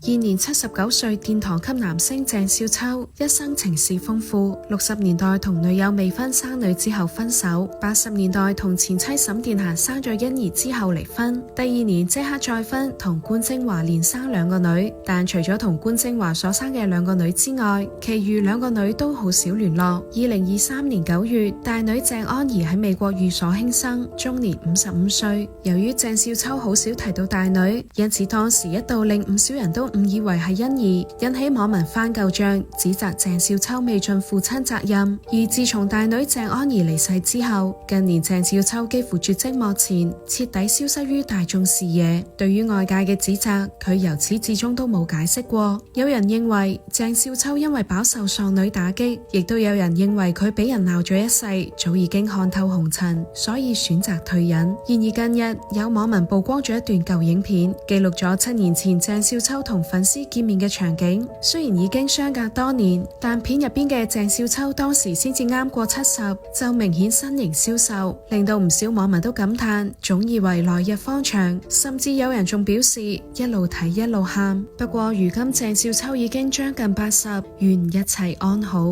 現年79歲殿堂級男星鄭少秋，一生情史豐富。60年代同女友未婚生女之後分手，80年代同前妻沈殿霞生咗欣兒之後離婚，第2年即刻再婚，同官貞華連生2個女。但除咗同官貞華所生嘅2個女之外，其餘2個女都好少聯絡。2023年9月，大女鄭安怡喺美國寓所輕生，終年55歲。由於鄭少秋好少提到大女，因此當時一度令唔少人都誤以為係欣兒，引起網民翻舊賬，指責鄭少秋未盡父親責任。而自從大女鄭安怡離世之後，近年鄭少秋幾乎絕跡幕前，徹底消失於大眾視野。對於外界嘅指責，佢由始至終都冇解釋過。有人認為鄭少秋因為飽受喪女打擊，亦都有人認為佢俾人鬧咗一世，早已經看透紅塵，所以選擇退隱。然而近日有網民曝光咗一段舊影片，記錄咗7年前鄭少秋同粉絲見面嘅場景。雖然已經相隔多年，但片入邊嘅鄭少秋當時先至啱過70，就明顯身形消瘦，令到唔少網民都感嘆，總以為來日方長，甚至有人仲表示一路睇一路喊。不過如今鄭少秋已經將近80，願一切安好。